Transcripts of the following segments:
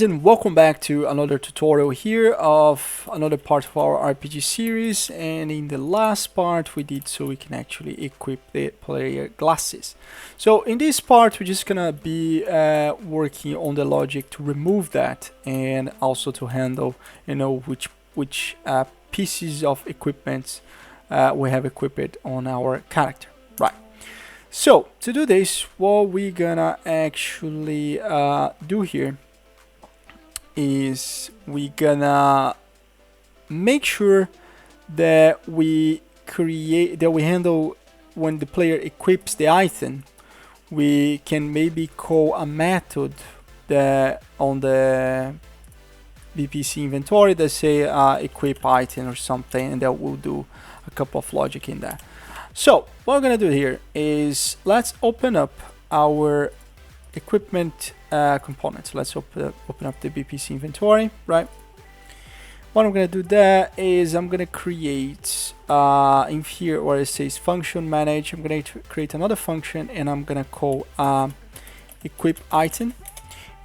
and welcome back to another tutorial here of another part of our RPG series. And in the last part we did so we can actually equip the player glasses. So in this part we're just gonna be working on the logic to remove that and also to handle which pieces of equipment we have equipped on our character. Right. So to do this, what we're gonna actually do here is we're gonna make sure that we handle when the player equips the item. We can maybe call a method that on the BPC inventory that say equip item or something, and that will do a couple of logic in there. So what we're gonna do here is let's open up our equipment components. Let's open up the BPC inventory, right? What I'm gonna do there is I'm gonna create in here where it says function manage, I'm gonna create another function and I'm gonna call equip item,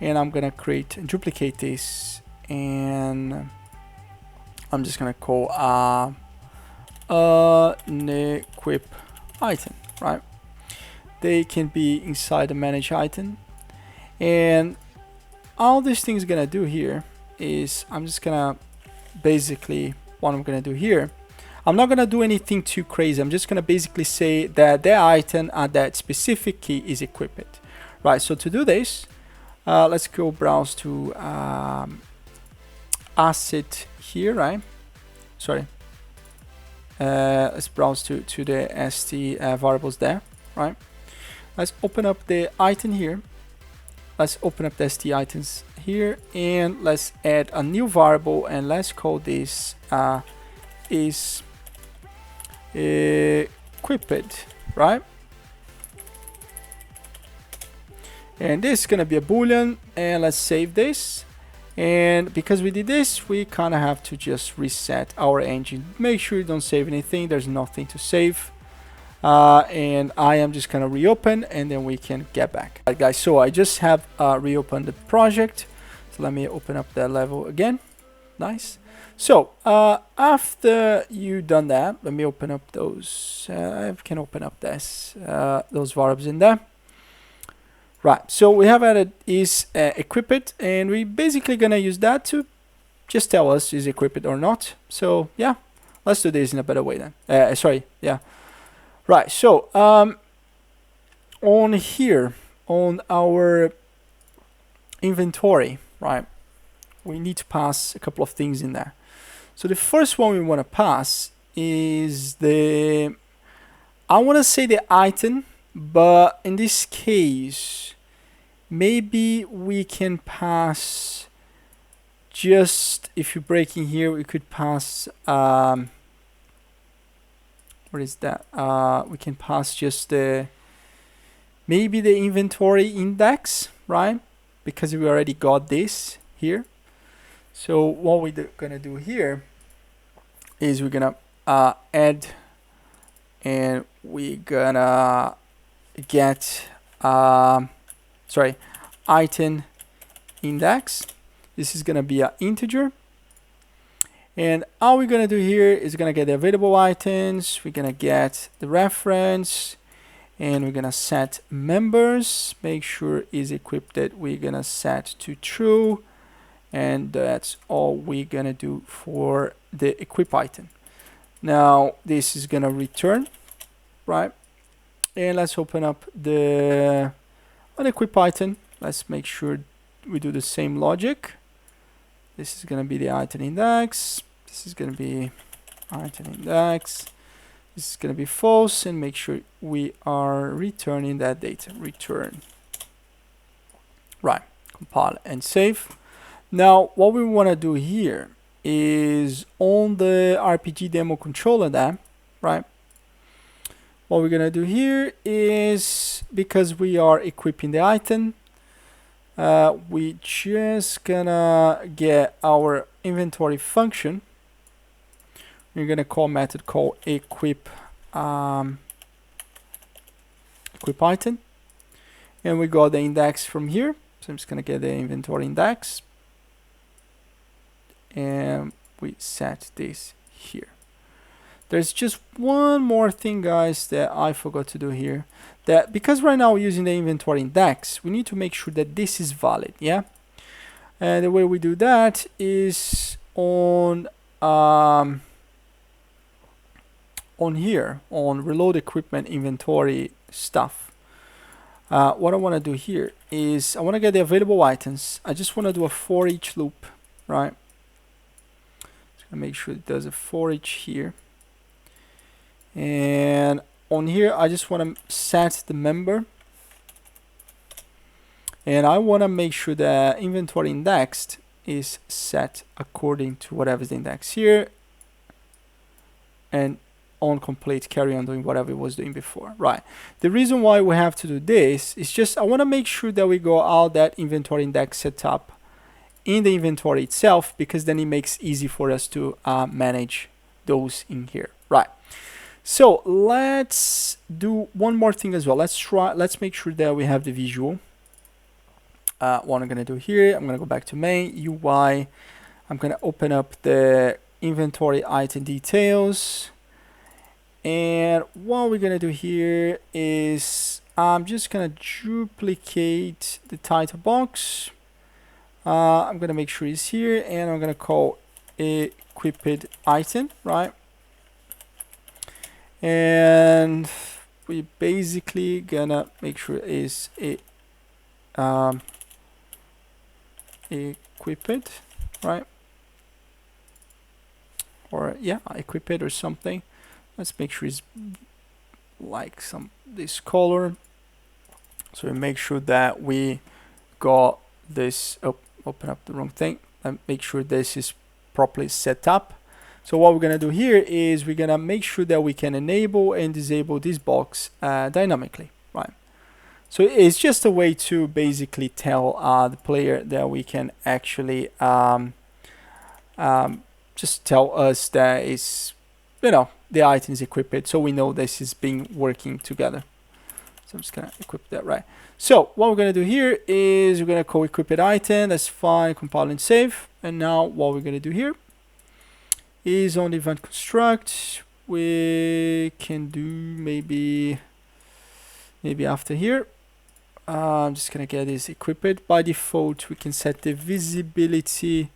and I'm gonna create and duplicate this, and I'm just gonna call an equip item, right? They can be inside the manage item, and all this thing is gonna do here is I'm just gonna basically what I'm gonna do here, I'm not gonna do anything too crazy. I'm just gonna basically say that the item at that specific key is equipped, right? So to do this, let's go browse to asset here, right? Sorry. Let's browse to the st variables there, right? Let's open up the item here. Let's open up the st items here, and let's add a new variable, and let's call this is equipped, right? And this is gonna be a boolean, and let's save this. And because we did this, we kind of have to just reset our engine. Make sure you don't save anything. There's nothing to save. And I am just going to reopen, and then we can get back. Alright guys, so I just have reopened the project. So let me open up that level again. Nice. So after you done that, let me open up those. I can open up this, those variables in there. Right, so we have added is equipped, and we basically gonna use that to just tell us is equipped or not. So yeah, let's do this in a better way then. Sorry, yeah. Right, so on here, on our inventory, right, we need to pass a couple of things in there. So the first one we wanna pass is I wanna say the item, but in this case, maybe we can pass just, if you break in here, we could pass, what is that? We can pass just maybe the inventory index, right? Because we already got this here. So what we're gonna do here is we're gonna add, and we're gonna get item index. This is gonna be an integer, and all we're gonna do here is gonna get the available items, we're gonna get the reference, and we're gonna set members, make sure is equipped, that we're gonna set to true, and that's all we're gonna do for the equip item. Now this is gonna return, right? And let's open up the unequip item. Let's make sure we do the same logic. This is going to be the item index. This is going to be item index. This is going to be false, and make sure we are returning that data. Return. Right. Compile and save. Now, what we want to do here is on the RPG demo controller there, right? What we're gonna do here is, because we are equipping the item, we just gonna get our inventory function. We're gonna call a method called equip item, and we got the index from here. So I'm just gonna get the inventory index, and we set this here. There's just one more thing, guys, that I forgot to do here. That because right now we're using the inventory index, we need to make sure that this is valid, yeah? And the way we do that is on here, on reload equipment inventory stuff. What I want to do here is I want to get the available items. I just want to do a for each loop, right? Just gonna make sure it does a for each here. And on here, I just want to set the member. And I want to make sure that inventory indexed is set according to whatever's the index here. And on complete, carry on doing whatever it was doing before, right? The reason why we have to do this is just I want to make sure that we go all that inventory index setup in the inventory itself, because then it makes easy for us to manage those in here, right? So let's do one more thing as well. Let's make sure that we have the visual. What I'm gonna do here, I'm gonna go back to main UI. I'm gonna open up the inventory item details. And what we're gonna do here is I'm just gonna duplicate the title box. I'm gonna make sure it's here, and I'm gonna call equipped item, right? And we basically gonna make sure it's equipped, right? Or yeah, equipped or something. Let's make sure it's like this color. So we make sure that we got this. Oh, open up the wrong thing. And make sure this is properly set up. So what we're gonna do here is we're gonna make sure that we can enable and disable this box dynamically, right? So it's just a way to basically tell the player that we can actually just tell us that it's, you know, the item is equipped, so we know this is being working together. So I'm just gonna equip that, right? So what we're gonna do here is we're gonna call equipped item. That's fine. Compile and save. And now what we're gonna do here is on the event construct. We can do maybe after here. I'm just gonna get this equipped. By default, we can set the visibility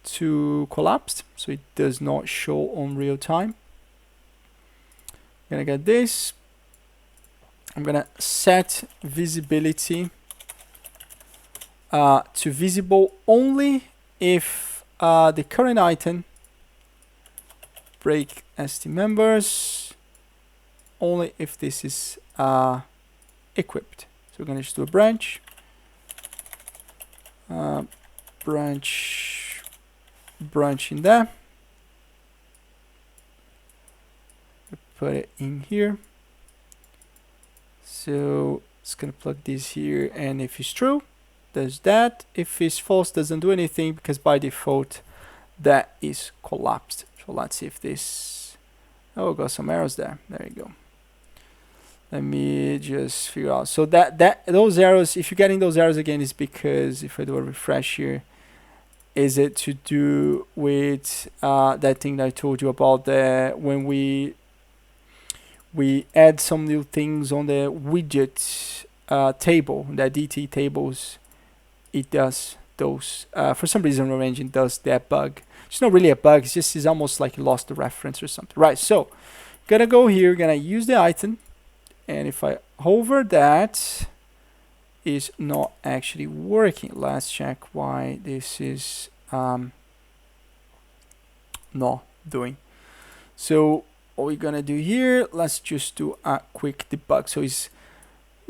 to collapsed, so it does not show on real time. I'm gonna get this. I'm gonna set visibility to visible only if the current item break ST members, only if this is equipped. So we're gonna just do a branch, branch in there. Put it in here. So it's gonna plug this here, and if it's true, does that. If it's false, doesn't do anything, because by default that is collapsed. So let's see if this, oh, got some arrows there. There you go. Let me just figure out. So those arrows, if you're getting those arrows again, is because if I do a refresh here, is it to do with that thing that I told you about when we add some new things on the widget table, the DT tables, it does those. For some reason, our engine does that bug. It's not really a bug, it's almost like you lost the reference or something. Right, so gonna go here, gonna use the item, and if I hover that, is not actually working. Let's check why this is not doing. So what we're gonna do here, let's just do a quick debug. So it's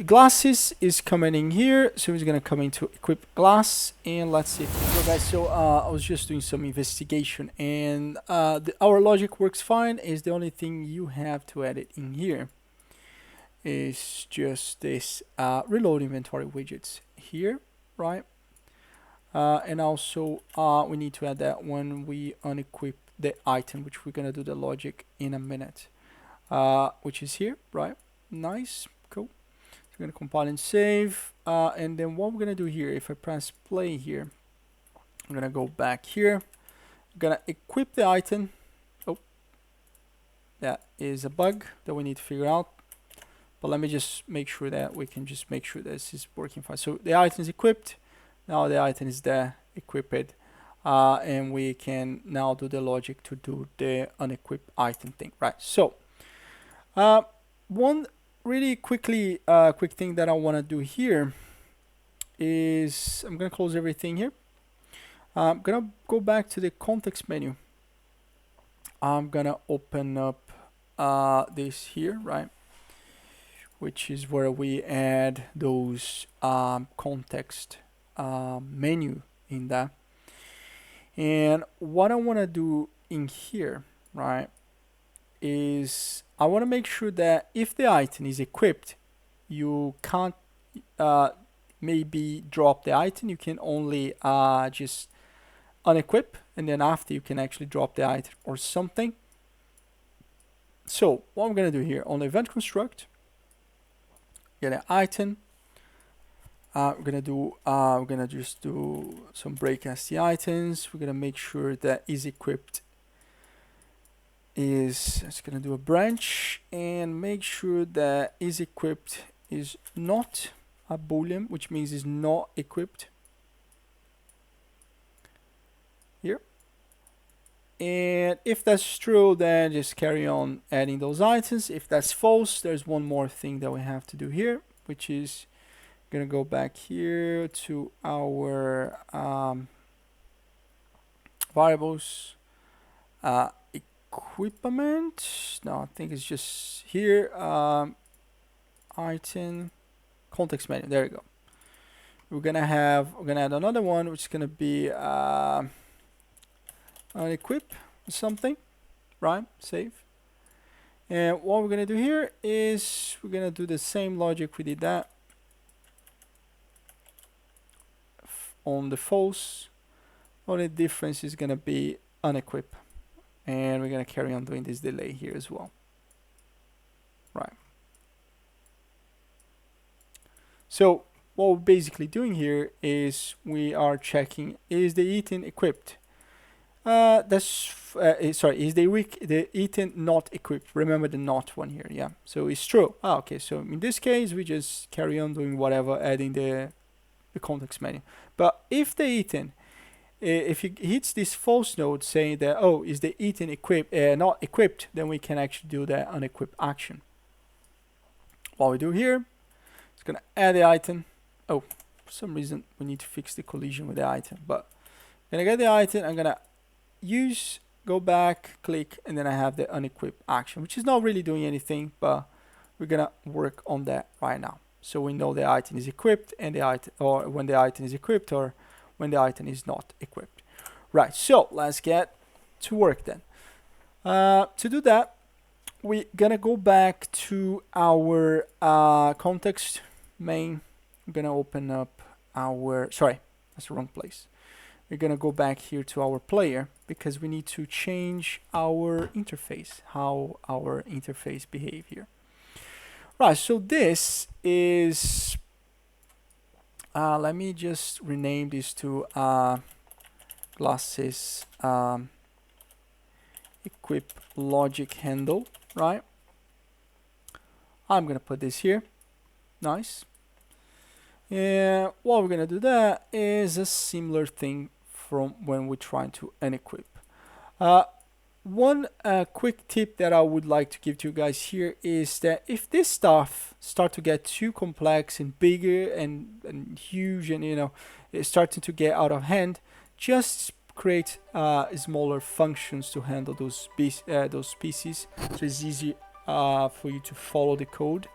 glasses is coming in here, so it's gonna come into equip glass, and let's see. So guys, so I was just doing some investigation, and our logic works fine. Is the only thing you have to edit in here is just this reload inventory widgets here, right? And also we need to add that when we unequip the item, which we're gonna do the logic in a minute, which is here, right? Nice, cool. So we're gonna compile and save, and then what we're gonna do here, if I press play here, I'm gonna go back here, We're gonna equip the item. Oh, that is a bug that we need to figure out. But let me just make sure that we can just make sure this is working fine. So the item is equipped. Now the item is there, equipped. And we can now do the logic to do the unequipped item thing, right? So one really quick thing that I want to do here is I'm going to close everything here. I'm going to go back to the context menu. I'm going to open up this here, right? Which is where we add those context menu in that. And what I want to do in here, right, is I want to make sure that if the item is equipped, you can't maybe drop the item. You can only just unequip, and then after you can actually drop the item or something. So what I'm going to do here on the event construct, get an item. We're gonna just do some break as the items. We're gonna make sure that is equipped is, it's gonna do a branch and make sure that is equipped is not a boolean, which means is not equipped here. And if that's true, then just carry on adding those items. If that's false, there's one more thing that we have to do here, which is gonna go back here to our variables, equipment. No, I think it's just here. Item context menu. There we go. We're gonna add another one, which is gonna be unequip something, right? Save. And what we're gonna do here is we're gonna do the same logic we did that. On the false, only difference is going to be unequip, and we're going to carry on doing this delay here as well, right? So what we're basically doing here is we are checking, is the item equipped? Sorry, is the item not equipped? Remember the not one here, yeah? So it's true. Okay, so in this case we just carry on doing whatever, adding the context menu. But if the item, if it hits this false node saying that, oh, is the item equipped, not equipped, then we can actually do that unequip action. What we do here, it's gonna add the item. Oh, for some reason we need to fix the collision with the item, but I'm gonna get the item, I'm gonna use, go back, click, and then I have the unequip action, which is not really doing anything, but we're gonna work on that right now. So we know the item is equipped, and the item, or when the item is equipped, or when the item is not equipped. Right, so let's get to work then. To do that, we're gonna go back to our context main. I'm gonna open up our, sorry, that's the wrong place. We're gonna go back here to our player because we need to change our interface, how our interface behave here. Right, so this is, let me just rename this to glasses equip logic handle, right? I'm gonna put this here, nice. And what we're gonna do that is a similar thing from when we're trying to unequip. One quick tip that I would like to give to you guys here is that if this stuff start to get too complex and bigger and huge, and you know it's starting to get out of hand, just create smaller functions to handle those pieces, so it's easy for you to follow the code.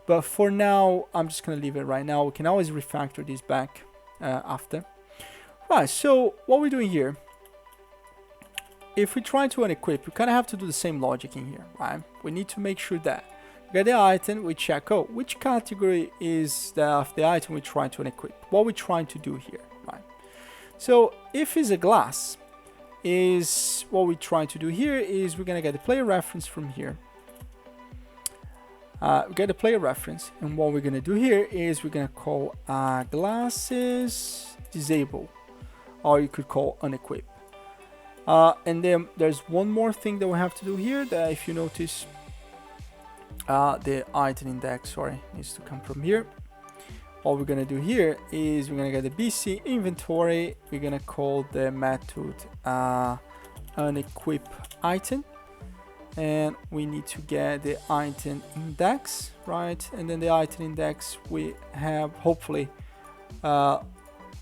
But for now, I'm just gonna leave it right now. We can always refactor this back after. Right, so what we're doing here, if we try to unequip, we kind of have to do the same logic in here, right? We need to make sure that we get the item, we check, oh, which category is the item we're trying to unequip? What we're trying to do here, right? So if it's a glass, is what we're trying to do here is we're gonna get the player reference from here. We get the player reference, and what we're gonna do here is we're gonna call glasses disable, or you could call unequip. And then there's one more thing that we have to do here, that if you notice, the item index, sorry, needs to come from here. All we're gonna do here is we're gonna get the BC inventory. We're gonna call the method unequip item, and we need to get the item index, right? And then the item index, we have, hopefully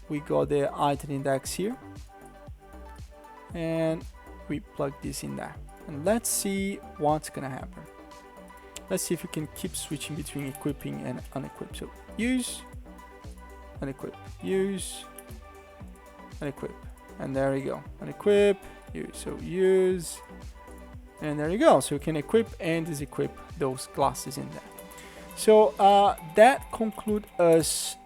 we got the item index here, and we plug this in there, and let's see what's gonna happen. Let's see if we can keep switching between equipping and unequip. So use, unequip, use, unequip, and there you go. Unequip, use, so use, and there you go. So you can equip and disequip those classes in there. So that concludes us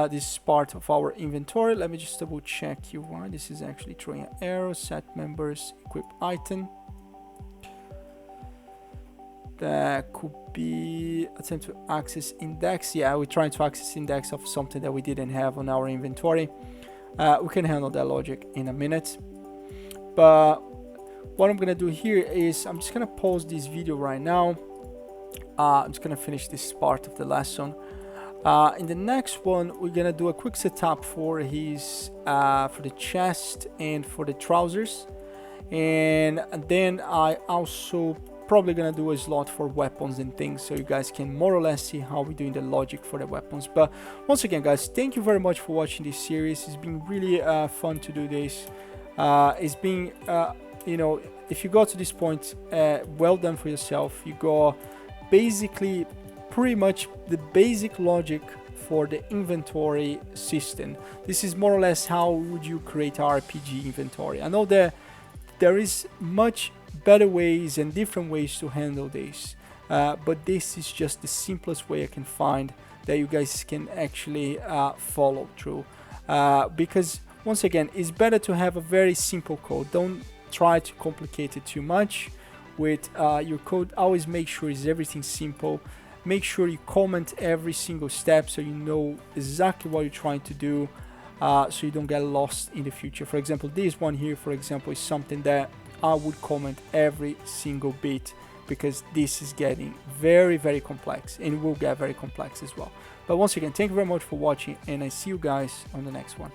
this part of our inventory. Let me just double check here why this is actually throwing an error. Set members, equip item. That could be attempt to access index. Yeah, we're trying to access index of something that we didn't have on our inventory. We can handle that logic in a minute. But what I'm gonna do here is I'm just gonna pause this video right now. I'm just gonna finish this part of the lesson. In the next one, we're gonna do a quick setup for his for the chest and for the trousers, and then I also probably gonna do a slot for weapons and things, so you guys can more or less see how we're doing the logic for the weapons. But once again, guys, thank you very much for watching this series. It's been really fun to do this. It's been you know, if you got to this point, well done for yourself. You got basically pretty much the basic logic for the inventory system. This is more or less how would you create RPG inventory. I know that there is much better ways and different ways to handle this, but this is just the simplest way I can find that you guys can actually follow through, because once again, it's better to have a very simple code. Don't try to complicate it too much with your code. Always make sure is everything simple. Make sure you comment every single step so you know exactly what you're trying to do, so you don't get lost in the future. For example, this one here, for example, is something that I would comment every single bit, because this is getting very, very complex, and it will get very complex as well. But once again, thank you very much for watching, and I see you guys on the next one.